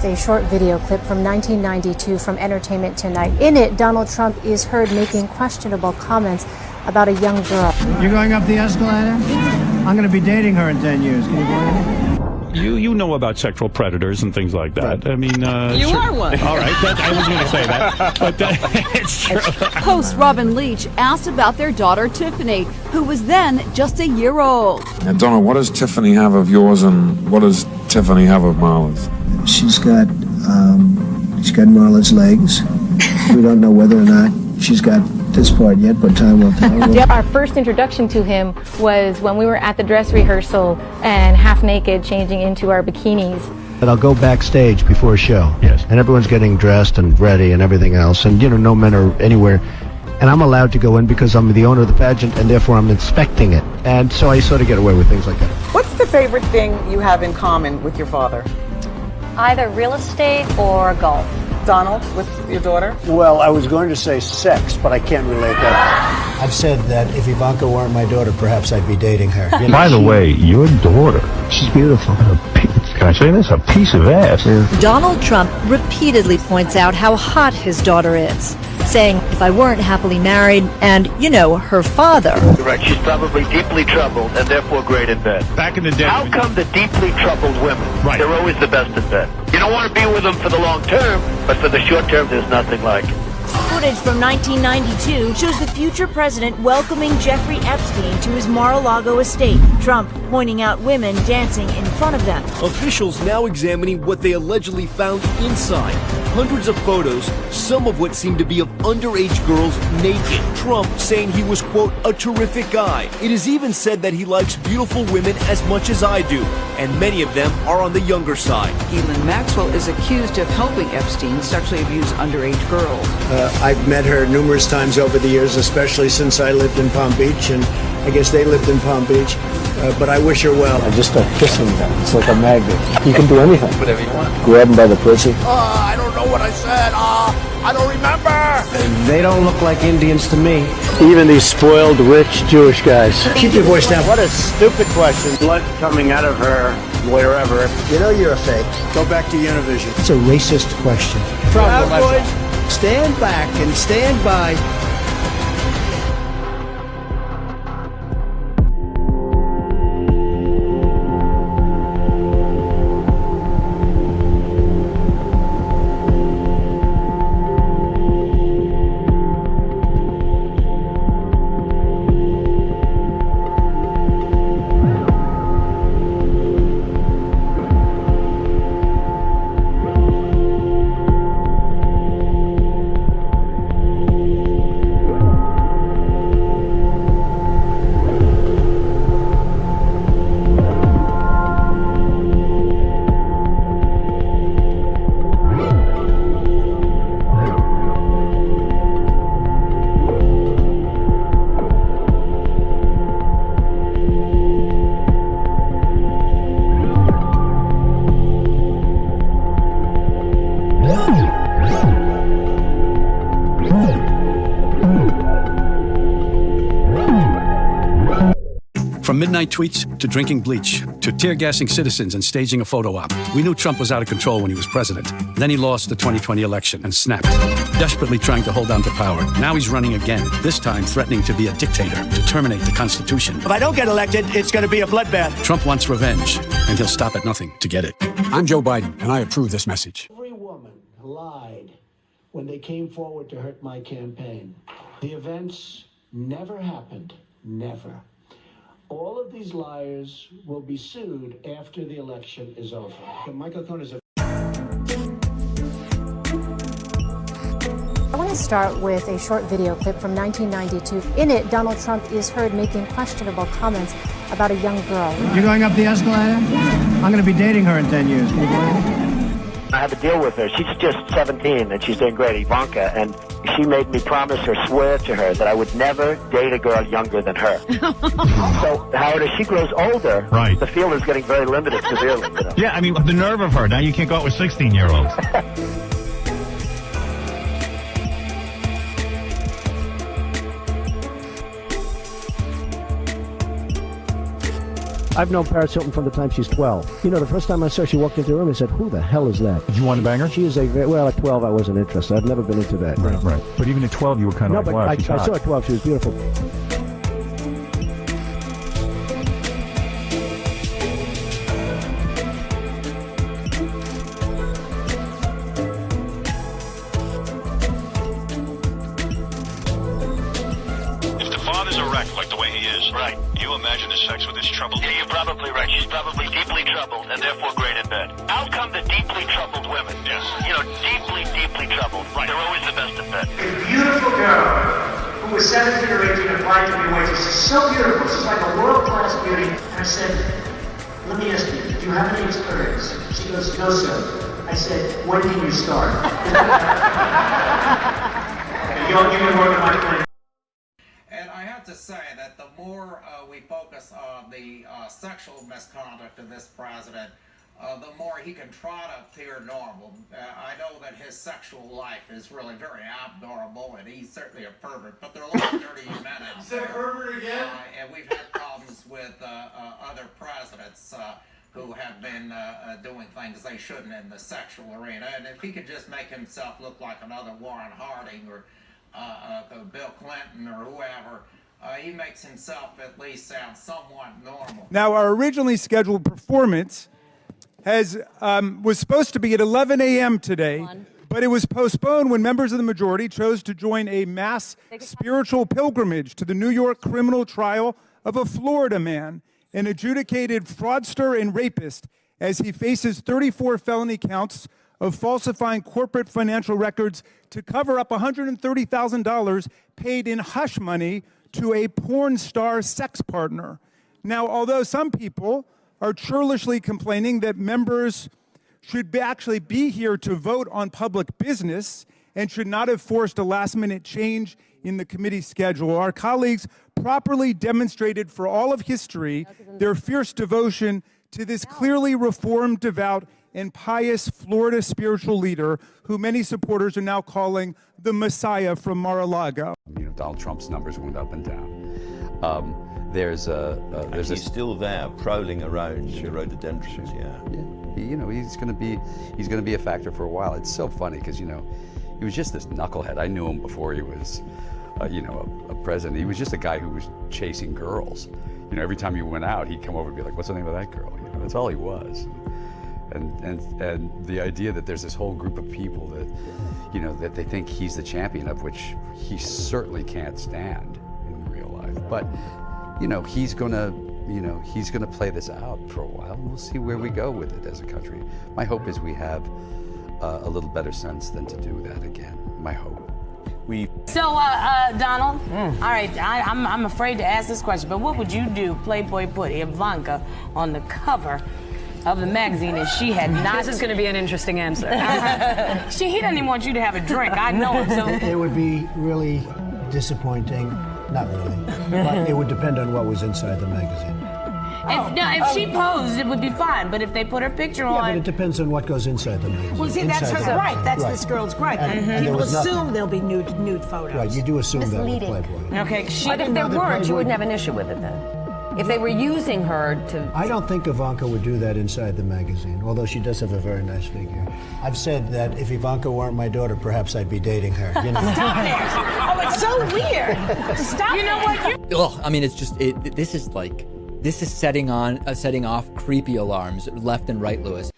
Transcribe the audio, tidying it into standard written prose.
a short video clip from 1992 from Entertainment Tonight. In it, Donald Trump is heard making questionable comments about a young girl. You're going up the escalator? I'm going to be dating her in 10 years. Can you believe it? You know about sexual predators and things like that. Right. I mean, you are one. All right, I was going to say that, but it's true. Host Robin Leach asked about their daughter Tiffany, who was then just a year old. And Donna, what does Tiffany have of yours, and what does Tiffany have of Marla's? She's got Marla's legs. We don't know whether or not she's got this part yet, but time will tell. Our first introduction to him was when we were at the dress rehearsal and half naked changing into our bikinis. And I'll go backstage before a show. Yes. And everyone's getting dressed and ready and everything else. And, no men are anywhere. And I'm allowed to go in because I'm the owner of the pageant, and therefore I'm inspecting it. And so I sort of get away with things like that. What's the favorite thing you have in common with your father? Either real estate or golf. Donald, with your daughter? Well, I was going to say sex, but I can't relate that. I've said that if Ivanka weren't my daughter, perhaps I'd be dating her. By the way, your daughter, She's beautiful. can I say this? A piece of ass. Donald Trump repeatedly points out how hot his daughter is, saying, if I weren't happily married and, her father. Right, she's probably deeply troubled and therefore great in bed. Back in the day. How come the deeply troubled women, Right. they're always the best in bed? You don't want to be with them for the long term, but for the short term, there's nothing like it. Footage from 1992 shows the future president welcoming Jeffrey Epstein to his Mar-a-Lago estate, Trump pointing out women dancing in front of them. Officials now examining what they allegedly found inside. Hundreds of photos, some of what seem to be of underage girls naked. Trump saying he was, quote, a terrific guy. It is even said that he likes beautiful women as much as I do, and many of them are on the younger side. Elin Maxwell is accused of helping Epstein sexually abuse underage girls. I've met her numerous times over the years, especially since I lived in Palm Beach, and I guess they lived in Palm Beach. But I wish her well. I just start kissing them. It's like a magnet. You can do anything. Whatever you want. Grab them by the pussy. I don't know what I said. I don't remember. They don't look like Indians to me. Even these spoiled, rich Jewish guys. Keep your voice down. What a stupid question. Blood coming out of her, wherever. You're a fake. Go back to Univision. It's a racist question. Stand back and stand by. From midnight tweets to drinking bleach to tear-gassing citizens and staging a photo op. We knew Trump was out of control when he was president. Then he lost the 2020 election and snapped, desperately trying to hold on to power. Now he's running again, this time threatening to be a dictator, to terminate the Constitution. If I don't get elected, it's going to be a bloodbath. Trump wants revenge, and he'll stop at nothing to get it. I'm Joe Biden, and I approve this message. Every woman lied when they came forward to hurt my campaign. The events never happened. Never. All of these liars will be sued after the election is over. The microphone is a... I want to start with a short video clip from 1992. In it, Donald Trump is heard making questionable comments about a young girl. You're going up the escalator? I'm going to be dating her in 10 years. Can you believe it? I had to deal with her. She's just 17 and she's doing great, Ivanka, and she made me promise or swear to her that I would never date a girl younger than her. So, Howard, as she grows older, Right. the field is getting very limited severely. Yeah, I mean, the nerve of her. Now you can't go out with 16-year-olds. I've known Paris Hilton from the time she's 12. You know, the first time I saw her, she walked into the room and said, who the hell is that? Did you want to bang her? She is well, at 12 I wasn't interested. I've never been into that. Right. But even at 12 you were kind of wow, she's hot. I saw her at 12. She was beautiful. Like the way he is. Right. You imagine the sex with this troubled... Yeah, you're probably right. She's probably deeply troubled and therefore great in bed. Out come the deeply troubled women. Yes. You know, deeply troubled. Right. They're always the best in bed. A beautiful girl who was 17 or 18 applied to be a waitress. She's so beautiful. She's like a world-class beauty. And I said, let me ask you, do you have any experience? She goes, no, sir. I said, when can you start? You've been working my plan. And I have to say that the more we focus on the sexual misconduct of this president, the more he can try to appear normal. I know that his sexual life is really very abnormal, and he's certainly a pervert, but there are a lot of dirty men out there. Pervert again? And we've had problems with other presidents who have been doing things they shouldn't in the sexual arena. And if he could just make himself look like another Warren Harding or Bill Clinton or whoever, he makes himself at least sound somewhat normal. Now, our originally scheduled performance was supposed to be at 11 a.m. today, but it was postponed when members of the majority chose to join a mass spiritual pilgrimage to the New York criminal trial of a Florida man, an adjudicated fraudster and rapist, as he faces 34 felony counts of falsifying corporate financial records to cover up $130,000 paid in hush money to a porn star sex partner. Now, although some people are churlishly complaining that members should actually be here to vote on public business and should not have forced a last-minute change in the committee schedule, our colleagues properly demonstrated for all of history their fierce devotion to this clearly reformed, devout, and pious Florida spiritual leader who many supporters are now calling the Messiah from Mar-a-Lago. You know, Donald Trump's numbers went up and down. There's he's still there, prowling around the rhododendrons. Yeah. You know, he's going to be a factor for a while. It's so funny because, you know, he was just this knucklehead. I knew him before he was, you know, a president. He was just a guy who was chasing girls. You know, every time you went out, he'd come over and be like, "What's the name of that girl?" You know, that's all he was. And the idea that there's this whole group of people that, you know, that they think he's the champion of, which he certainly can't stand in real life. But, you know, he's gonna play this out for a while, and we'll see where we go with it as a country. My hope is we have a little better sense than to do that again. My hope. So, Donald, all right, I'm afraid to ask this question, but what would you do, Playboy put Ivanka on the cover of the magazine if she had not... This is going to be an interesting answer. He doesn't even want you to have a drink. I know it. So it would be really disappointing. Not really. But it would depend on what was inside the magazine. If she posed, it would be fine. But if they put her picture on... Yeah, but it depends on what goes inside the magazine. Well, see, that's her gripe. That's this girl's gripe. People assume there'll be nude photos. Right, you do assume that with Playboy. Okay. But if there weren't, you wouldn't have an issue with it then. If they were using her to... I don't think Ivanka would do that inside the magazine, although she does have a very nice figure. I've said that if Ivanka weren't my daughter, perhaps I'd be dating her. You know? Stop it! Oh, it's so weird. Stop. You know what? Ugh, I mean, it's just this is setting off creepy alarms left and right, Louis.